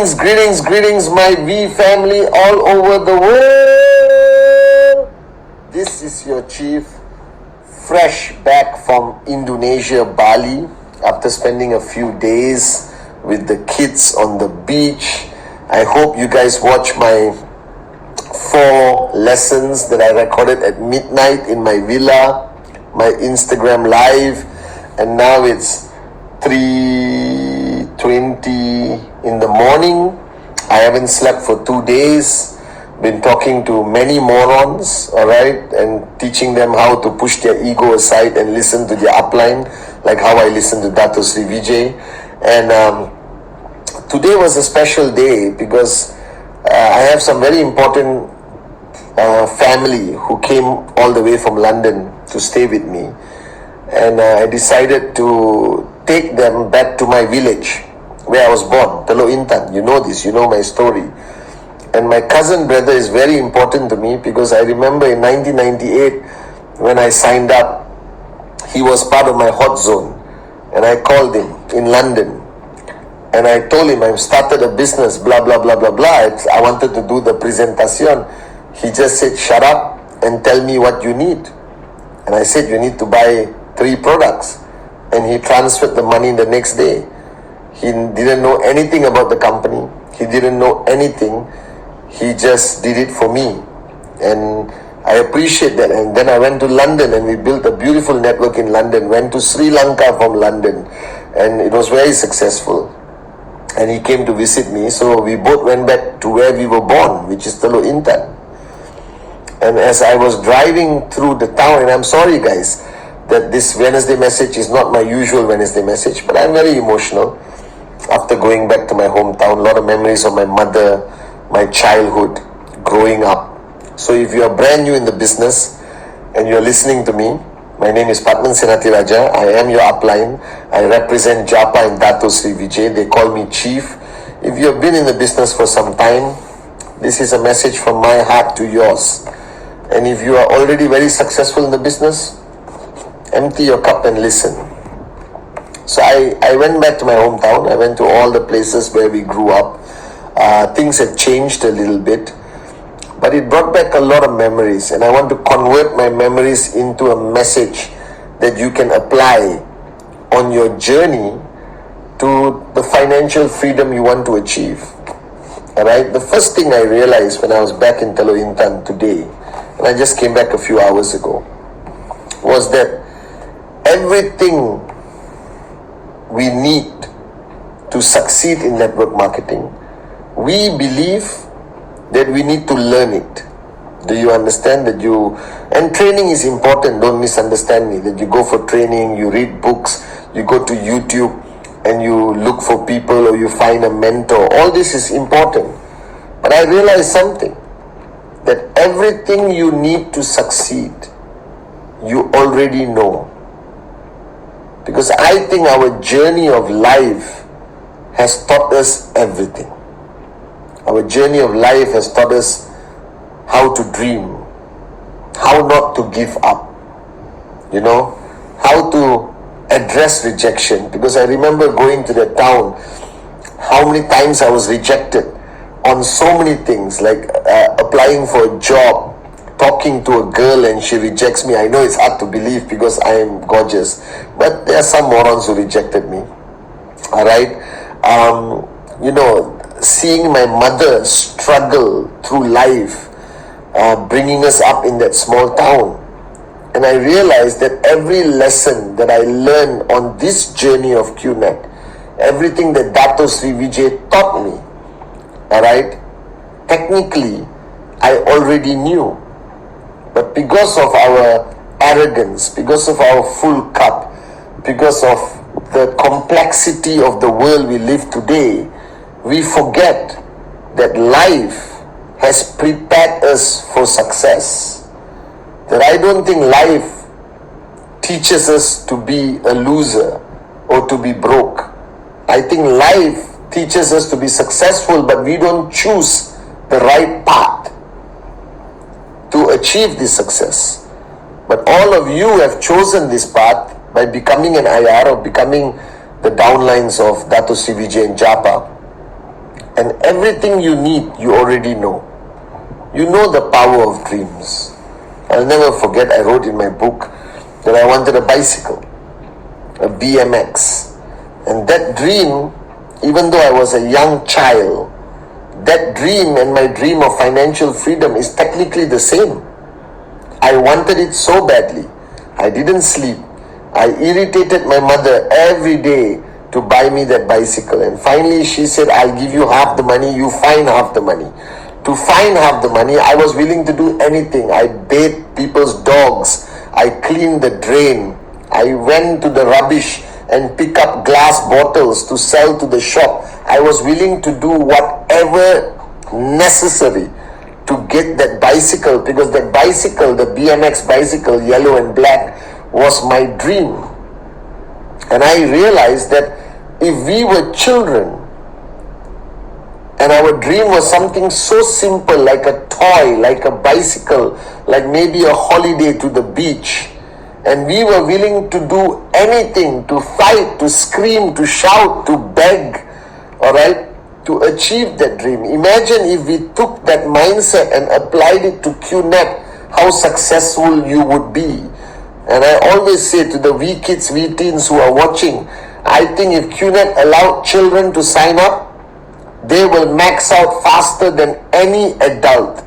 Greetings, my V family all over the world. This is your chief, fresh back from Indonesia, Bali, after spending a few days with the kids on the beach. I hope you guys watch my 4 lessons that I recorded at midnight in my villa, my Instagram live, and now it's 3:20 in the morning. I haven't slept for 2 days. Been talking to many morons, alright, and teaching them how to push their ego aside and listen to their upline, like how I listen to Dato Sri Vijay. And today was a special day because I have some very important family who came all the way from London to stay with me. And I decided to take them back to my village where I was born, Teluk Intan. You know this, you know my story. And my cousin brother is very important to me because I remember in 1998 when I signed up, he was part of my hot zone. And I called him in London. And I told him I started a business, blah, blah, blah, blah, blah. I wanted to do the presentation. He just said, shut up and tell me what you need. And I said, you need to buy 3 products. And he transferred the money the next day. He didn't know anything about the company. He didn't know anything. He just did it for me. And I appreciate that. And then I went to London and we built a beautiful network in London. Went to Sri Lanka from London. And it was very successful. And he came to visit me. So we both went back to where we were born, which is Teluk Intan. And as I was driving through the town, and I'm sorry guys, that this Wednesday message is not my usual Wednesday message, but I'm very emotional after going back to my hometown. A lot of memories of my mother, my childhood, growing up. So if you are brand new in the business and you're listening to me, my name is Pathman Senathirajah. I am your upline. I represent Japa and Dato Sri Vijay. They call me Chief. If you have been in the business for some time, this is a message from my heart to yours. And if you are already very successful in the business, empty your cup and listen. So I went back to my hometown. I went to all the places where we grew up. Things have changed a little bit, but it brought back a lot of memories. And I want to convert my memories into a message that you can apply on your journey to the financial freedom you want to achieve. Alright, the first thing I realized when I was back in Teluk Intan today, and I just came back a few hours ago, was that everything we need to succeed in network marketing, we believe that we need to learn it. Do you understand that and training is important, don't misunderstand me, that you go for training, you read books, you go to YouTube and you look for people or you find a mentor. All this is important. But I realized something, that everything you need to succeed, you already know. Because I think our journey of life has taught us everything. Our journey of life has taught us how to dream, how not to give up, how to address rejection. Because I remember going to the town, how many times I was rejected on so many things, like applying for a job, talking to a girl and she rejects me. I know it's hard to believe because I am gorgeous, but there are some morons who rejected me. Alright, seeing my mother struggle through life, bringing us up in that small town. And I realized that every lesson that I learned on this journey of QNet, everything that Dato Sri Vijay taught me, alright, technically I already knew. But because of our arrogance, because of our full cup, because of the complexity of the world we live today, we forget that life has prepared us for success. That I don't think life teaches us to be a loser or to be broke. I think life teaches us to be successful, but we don't choose the right path to achieve this success. But all of you have chosen this path by becoming an IR or becoming the downlines of Dato Sri Vijay and Japa. And everything you need, you already know. You know the power of dreams. I'll never forget, I wrote in my book that I wanted a bicycle, a BMX. And that dream, even though I was a young child, that dream and my dream of financial freedom is technically the same. I wanted it so badly. I didn't sleep. I irritated my mother every day to buy me that bicycle. And finally she said, I'll give you half the money, you find half the money. To find half the money, I was willing to do anything. I bathed people's dogs. I cleaned the drain. I went to the rubbish and pick up glass bottles to sell to the shop. I was willing to do whatever necessary to get that bicycle, because that bicycle, the BMX bicycle, yellow and black, was my dream. And I realized that if we were children and our dream was something so simple, like a toy, like a bicycle, like maybe a holiday to the beach, and we were willing to do anything, to fight, to scream, to shout, to beg, all right, to achieve that dream. Imagine if we took that mindset and applied it to QNet, how successful you would be. And I always say to the we kids, we teens who are watching, I think if QNet allowed children to sign up, they will max out faster than any adult.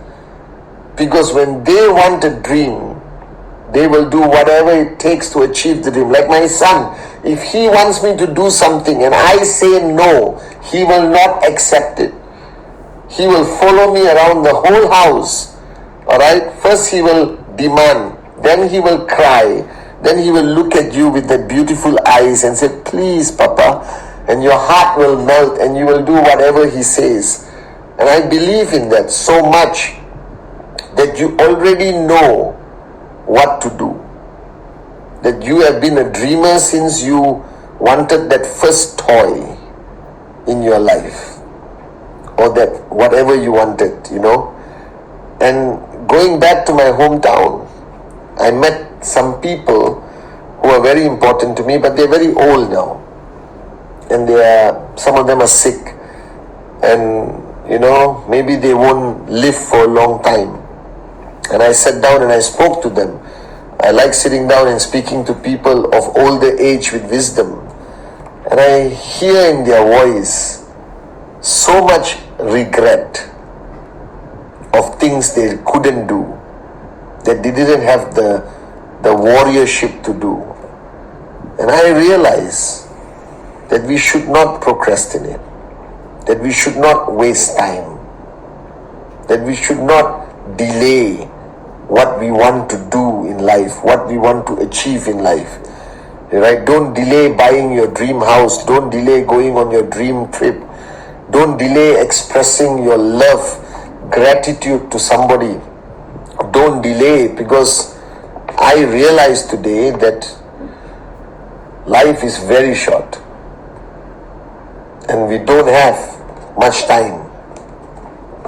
Because when they want a dream, they will do whatever it takes to achieve the dream. Like my son, if he wants me to do something and I say no, he will not accept it. He will follow me around the whole house. Alright? First he will demand, then he will cry, then he will look at you with that beautiful eyes and say, please Papa, and your heart will melt and you will do whatever he says. And I believe in that so much that you already know what to do. That you have been a dreamer since you wanted that first toy in your life, or that whatever you wanted, you know. And going back to my hometown, I met some people who are very important to me, but they're very old now. And some of them are sick. And, you know, maybe they won't live for a long time. And I sat down and I spoke to them. I like sitting down and speaking to people of older age with wisdom. And I hear in their voice so much regret of things they couldn't do, that they didn't have the warriorship to do. And I realize that we should not procrastinate, that we should not waste time, that we should not delay what we want to do in life, what we want to achieve in life. Right? Don't delay buying your dream house. Don't delay going on your dream trip. Don't delay expressing your love, gratitude to somebody. Don't delay, because I realize today that life is very short and we don't have much time.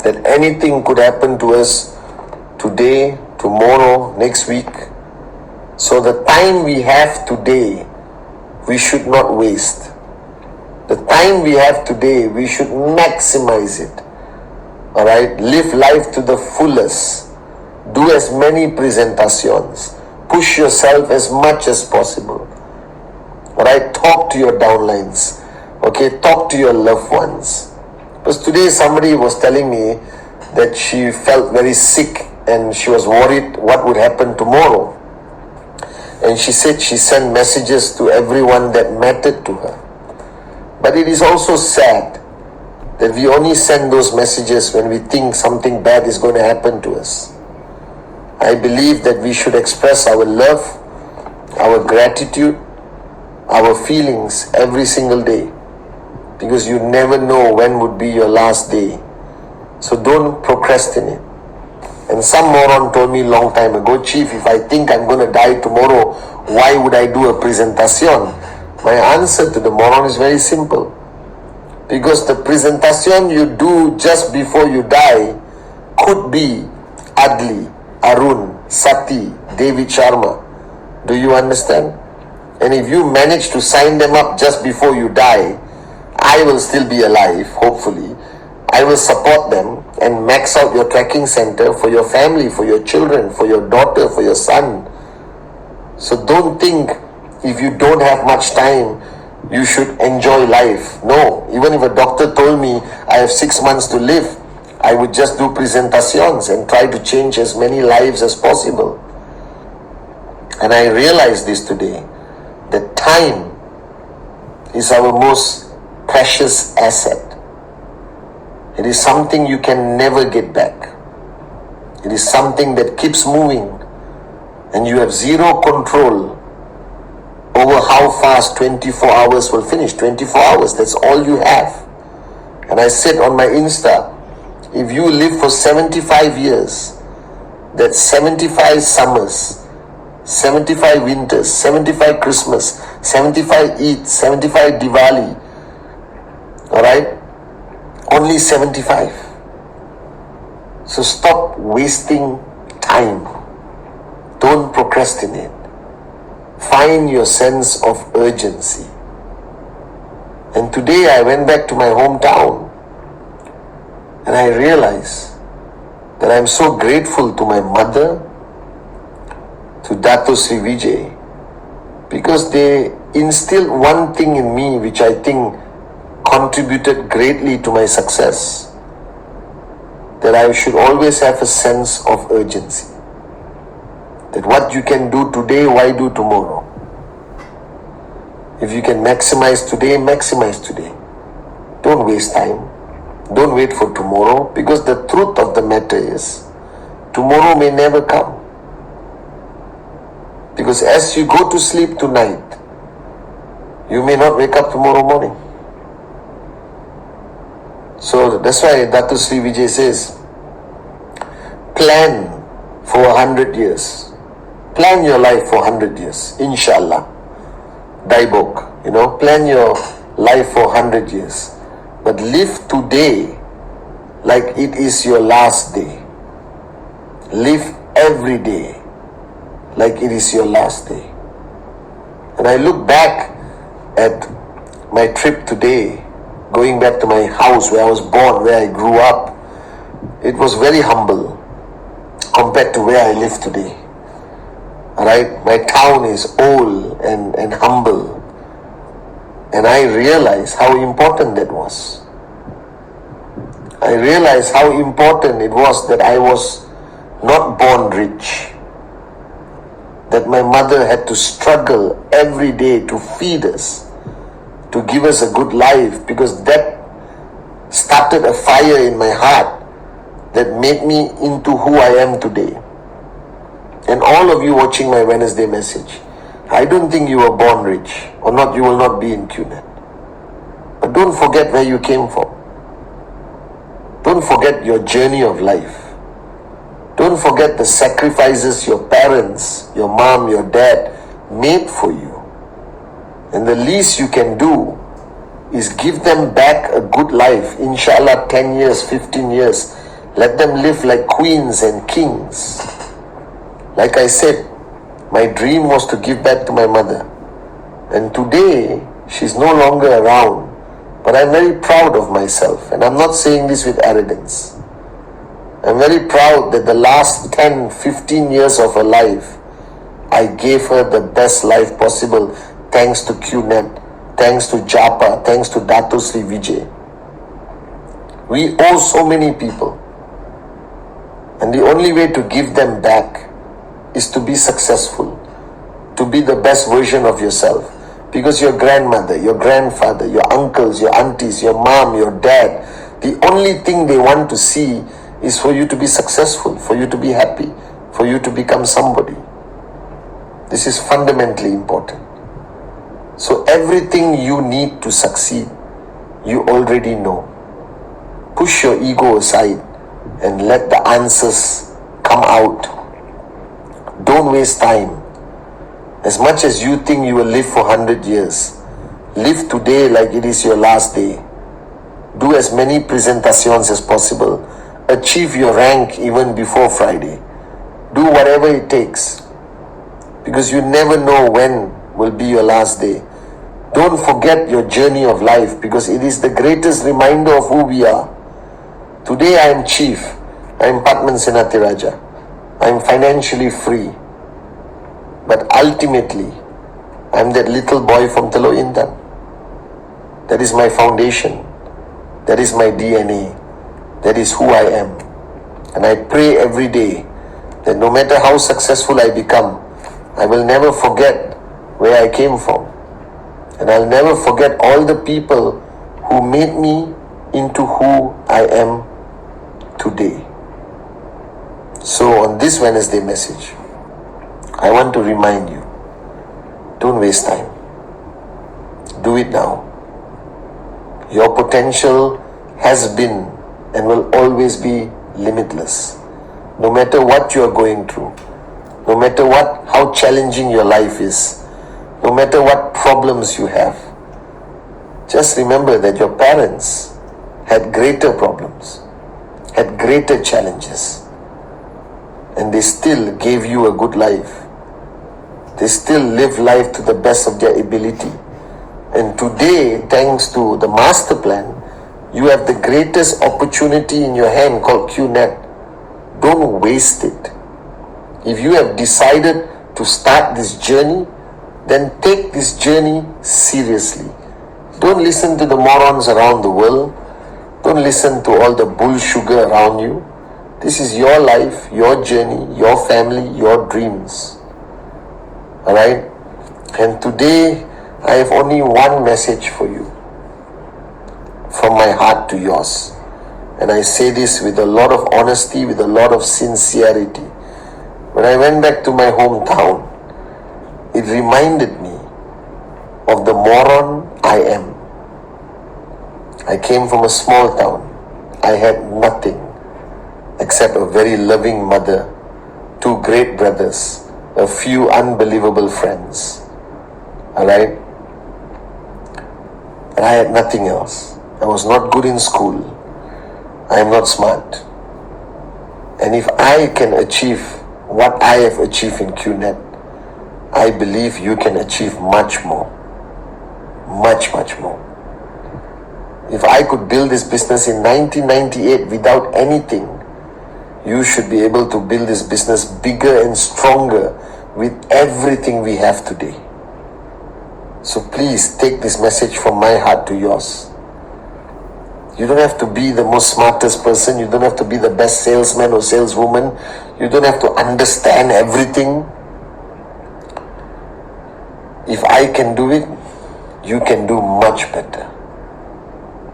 That anything could happen to us today, tomorrow, next week. So the time we have today, we should not waste. The time we have today, we should maximize it. Alright? Live life to the fullest. Do as many presentations. Push yourself as much as possible. Alright? Talk to your downlines. Okay? Talk to your loved ones. Because today somebody was telling me that she felt very sick and she was worried what would happen tomorrow. And she said she sent messages to everyone that mattered to her. But it is also sad that we only send those messages when we think something bad is going to happen to us. I believe that we should express our love, our gratitude, our feelings every single day. Because you never know when would be your last day. So don't procrastinate. And some moron told me a long time ago, Chief, if I think I'm going to die tomorrow, why would I do a presentation? My answer to the moron is very simple. Because the presentation you do just before you die could be Adli, Arun, Sati, David Sharma. Do you understand? And if you manage to sign them up just before you die, I will still be alive, hopefully. I will support them and max out your tracking center for your family, for your children, for your daughter, for your son. So don't think if you don't have much time, you should enjoy life. No, even if a doctor told me I have 6 months to live, I would just do presentations and try to change as many lives as possible. And I realized this today, that time is our most precious asset. It is something you can never get back. It is something that keeps moving, and you have zero control over how fast 24 hours will finish. 24 hours, that's all you have. And I said on my Insta, if you live for 75 years, that's 75 summers, 75 winters, 75 Christmas, 75 Eid, 75 Diwali, alright? Only 75. So stop wasting time. Don't procrastinate. Find your sense of urgency. And today I went back to my hometown and I realized that I'm so grateful to my mother, to Dato Sri Vijay, because they instilled one thing in me which I think contributed greatly to my success, that I should always have a sense of urgency. That what you can do today, why do tomorrow? If you can maximize today, maximize today. Don't waste time. Don't wait for tomorrow, because the truth of the matter is, tomorrow may never come. Because as you go to sleep tonight, you may not wake up tomorrow morning. So that's why Dato Sri Vijay says, plan for 100 years. Plan your life for 100 years, inshallah. Daibok, plan your life for 100 years. But live today like it is your last day. Live every day like it is your last day. And I look back at my trip today, going back to my house where I was born, where I grew up. It was very humble compared to where I live today. Alright, my town is old and humble. And I realized how important that was. I realized how important it was that I was not born rich. That my mother had to struggle every day to feed us, to give us a good life, because that started a fire in my heart that made me into who I am today. And all of you watching my Wednesday message, I don't think you were born rich, or not, you will not be in QNet. But don't forget where you came from. Don't forget your journey of life. Don't forget the sacrifices your parents, your mom, your dad made for you. And the least you can do is give them back a good life. Inshallah, 10 years, 15 years. Let them live like queens and kings. Like I said, my dream was to give back to my mother. And today, she's no longer around. But I'm very proud of myself. And I'm not saying this with arrogance. I'm very proud that the last 10, 15 years of her life, I gave her the best life possible, thanks to QNet, thanks to Japa, thanks to Dato Sri Vijay. We owe so many people. And the only way to give them back is to be successful, to be the best version of yourself. Because your grandmother, your grandfather, your uncles, your aunties, your mom, your dad, the only thing they want to see is for you to be successful, for you to be happy, for you to become somebody. This is fundamentally important. So everything you need to succeed, you already know. Push your ego aside and let the answers come out. Don't waste time. As much as you think you will live for 100 years, live today like it is your last day. Do as many presentations as possible. Achieve your rank even before Friday. Do whatever it takes. Because you never know when will be your last day. Don't forget your journey of life, because it is the greatest reminder of who we are. Today I am chief. I am Pathman Senathirajah. I am financially free. But ultimately, I am that little boy from Telok Intan. That is my foundation. That is my DNA. That is who I am. And I pray every day that no matter how successful I become, I will never forget where I came from. And I'll never forget all the people who made me into who I am today. So on this Wednesday message, I want to remind you, don't waste time. Do it now. Your potential has been and will always be limitless. No matter what you are going through, no matter how challenging your life is, no matter what problems you have, just remember that your parents had greater problems, had greater challenges, and they still gave you a good life. They still live life to the best of their ability. And today, thanks to the master plan, you have the greatest opportunity in your hand called QNet. Don't waste it. If you have decided to start this journey, then take this journey seriously. Don't listen to the morons around the world. Don't listen to all the bull sugar around you. This is your life, your journey, your family, your dreams. Alright? And today, I have only one message for you. From my heart to yours. And I say this with a lot of honesty, with a lot of sincerity. When I went back to my hometown, it reminded me of the moron I am. I came from a small town. I had nothing except a very loving mother, 2 great brothers, a few unbelievable friends. Alright? And I had nothing else. I was not good in school. I am not smart. And if I can achieve what I have achieved in QNet, I believe you can achieve much more. Much, much more. If I could build this business in 1998 without anything, you should be able to build this business bigger and stronger with everything we have today. So please take this message from my heart to yours. You don't have to be the most smartest person. You don't have to be the best salesman or saleswoman. You don't have to understand everything. If I can do it, you can do much better.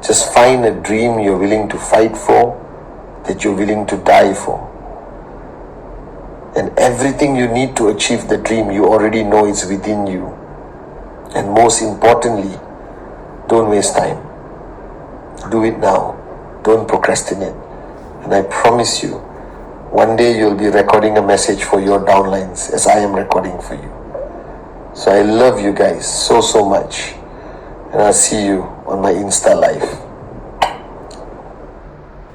Just find a dream you're willing to fight for, that you're willing to die for. And everything you need to achieve the dream, you already know it's within you. And most importantly, don't waste time. Do it now. Don't procrastinate. And I promise you, one day you'll be recording a message for your downlines as I am recording for you. So I love you guys so much. And I'll see you on my Insta Live.